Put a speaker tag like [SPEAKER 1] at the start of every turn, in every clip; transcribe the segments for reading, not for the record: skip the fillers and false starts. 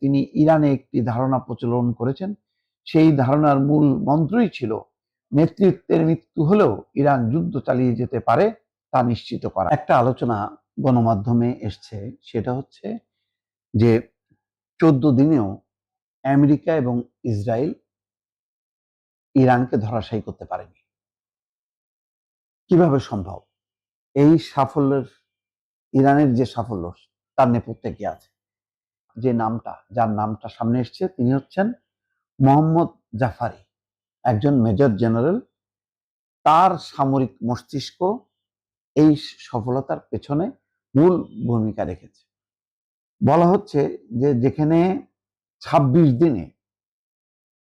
[SPEAKER 1] তিনি ইরানে একটি ধারণা প্রচলন করেছেন। সেই ধারণার মূল মন্ত্রই ছিল নেতৃত্বের মৃত্যু হলেও ইরান যুদ্ধ চালিয়ে যেতে পারে তা নিশ্চিত করা। একটা আলোচনা গণমাধ্যমে এসছে, সেটা হচ্ছে যে 14 দিনেও আমেরিকা এবং ইসরায়েল ইরানকে ধরাশায়ী করতে পারেনি। কিভাবে সম্ভব? এই সাফল্যের, ইরানের যে সাফল্য, তার নেপথ্যে কি আছে? যার নামটা সামনে এসছে তিনি হচ্ছেন মোহাম্মদ জাফারি, একজন মেজর জেনারেল। তার সামরিক মস্তিষ্ক এই সফলতার পেছনে মূল ভূমিকা রেখেছে। বলা হচ্ছে যে যেখানে 26 দিনে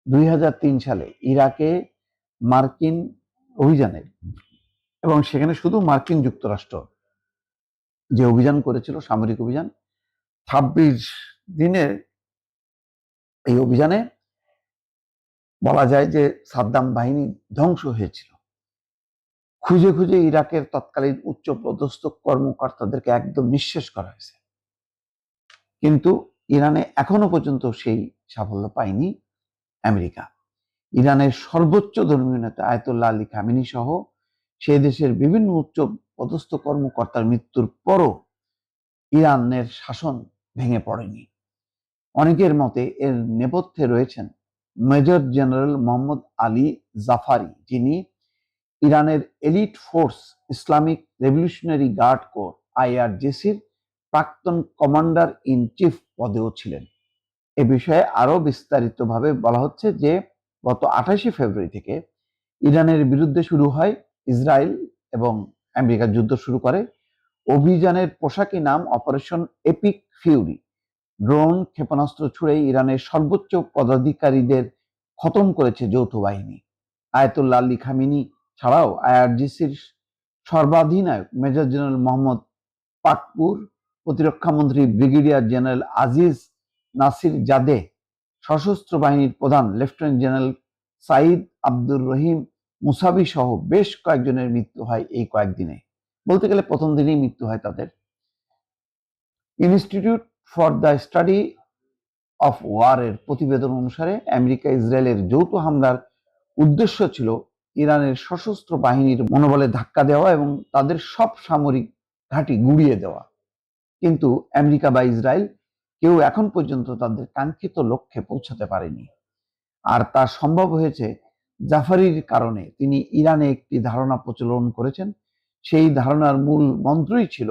[SPEAKER 1] 2003 সালে ইরাকে মার্কিন অভিযানে, এবং সেখানে শুধু মার্কিন যুক্তরাষ্ট্র যে অভিযান করেছিল, সামরিক অভিযান, 26 দিনের এই অভিযানে বলা যায় যে সাদ্দাম বাহিনী ধ্বংস হয়েছিল। খুঁজে খুঁজে ইরাকের তৎকালীন উচ্চ পদস্থ কর্মকর্তাদেরকে একদম নিঃশেষ করা হয়েছে। কিন্তু ইরানে এখনো পর্যন্ত সেই সাফল্য পায়নি আমেরিকা। ইরানের সর্বোচ্চ ধর্মীয় নেতা আয়াতুল্লাহ আলী খামেনি সহ সে দেশের বিভিন্ন উচ্চ পদস্থ কর্মকর্তার মৃত্যুর পরও ইরানের শাসন ভেঙে পড়েনি। অনেকের মতে এর নেপথ্যে রয়েছেন major general Mohammad Ali Jafari, যিনি ইরানের elite force Islamic revolutionary guard corps IRGCর প্রাক্তন কমান্ডার ইন চিফ পদেও ছিলেন। এ বিষয়ে আরো বিস্তারিতভাবে বলা হচ্ছে যে গত 28 ফেব্রুয়ারি থেকে ইরানের বিরুদ্ধে শুরু হয় ইসরায়েল এবং আমেরিকা যুদ্ধ শুরু করে। অভিযানের পোশাকি নাম অপারেশন এপিক ফিউরি। ড্রোন, ক্ষেপণাস্ত্র ছুড়ে ইরানের সর্বোচ্চ পদাধিকারীদের খতম করেছে যৌথ বাহিনী। আয়াতুল্লাহ আলী খামেনি ছাড়াও IRGCর সর্বাধিনায়ক মেজর জেনারেল মোহাম্মদ পাকপুর, প্রতিরক্ষামন্ত্রী ব্রিগেডিয়ার জেনারেল আজিজ নাসির জাদে, সশস্ত্র বাহিনীর প্রধান লেফটেন্যান্ট জেনারেল সাইদ আব্দুর রহিম মুসাবি সহ বেশ কয়েকজনের মৃত্যু হয় এই কয়েকদিনে। বলতে গেলে প্রথম দিনেই মৃত্যু হয় তাদের। Institute for the study of war এর প্রতিবেদন অনুসারে আমেরিকা ইসরায়েলের যৌথ হামলার উদ্দেশ্য ছিল ইরানের সশস্ত্র বাহিনীর মনোবলে ধাক্কা দেওয়া এবং তাদের সব সামরিক ঘাঁটি গুঁড়িয়ে দেওয়া। কিন্তু আমেরিকা বা ইসরায়েল কেউ এখন পর্যন্ত তাদের কাঙ্ক্ষিত লক্ষ্যে পৌঁছাতে পারেনি। আর তা সম্ভব হয়েছে জাফারির কারণে। তিনি ইরানে একটি ধারণা প্রচলন করেছেন। সেই ধারণার মূল মন্ত্রই ছিল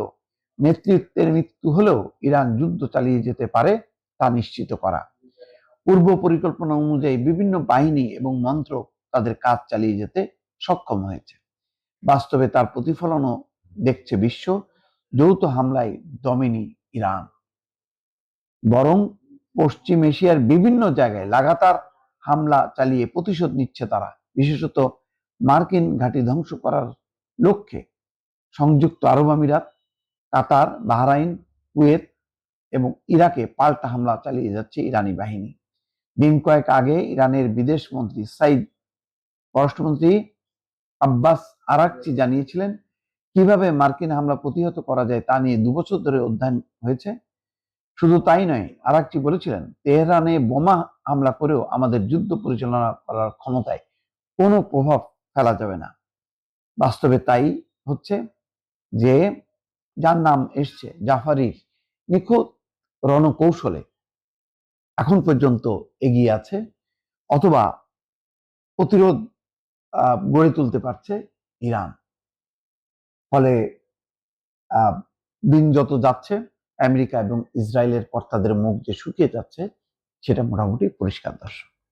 [SPEAKER 1] নেতৃত্বের মৃত্যু হলেও ইরান যুদ্ধ চালিয়ে যেতে পারে তা নিশ্চিত করা। পূর্ব পরিকল্পনা অনুযায়ী বিভিন্ন বাহিনী এবং মন্ত্রক তাদের কাজ চালিয়ে যেতে সক্ষম হয়েছে। বাস্তবে তার প্রতিফলনও দেখছে বিশ্ব। যৌথ হামলায় দমেনি ইরান, বরং পশ্চিম এশিয়ার বিভিন্ন জায়গায় লাগাতার হামলা চালিয়ে প্রতিশোধ নিচ্ছে তারা, বিশেষত মার্কিন ঘাঁটি ধ্বংস করার লক্ষ্যে সংযুক্ত আরব আমিরাত, কাতার, বাহরাইন, কুয়েত এবং ইরাকে পাল্টা হামলা চালিয়ে যাচ্ছে ইরানি বাহিনী। দিন কয়েক আগে ইরানের বিদেশ মন্ত্রী পররাষ্ট্রমন্ত্রী আব্বাস আরাকচি জানিয়েছিলেন কিভাবে মার্কিন হামলা প্রতিহত করা যায় তা নিয়ে 2 বছর ধরে অধ্যয়ন হয়েছে। শুধু তাই নয়, আরাকচি বলেছিলেন তেহরানে বোমা হামলা করেও আমাদের যুদ্ধ পরিচালনা করার ক্ষমতায় কোনো প্রভাব ফেলা যাবে না। বাস্তবে তাই হচ্ছে যে যার নাম এসছে জাফারির নিখুঁত রণকৌশলে এখন পর্যন্ত এগিয়ে আছে, অথবা প্রতিরোধ গড়ে তুলতে পারছে ইরান। ফলে দিন যত যাচ্ছে আমেরিকা এবং ইসরায়েলের কর্তাদের মুখ যে শুকিয়ে যাচ্ছে সেটা মোটামুটি পরিষ্কার, দর্শক।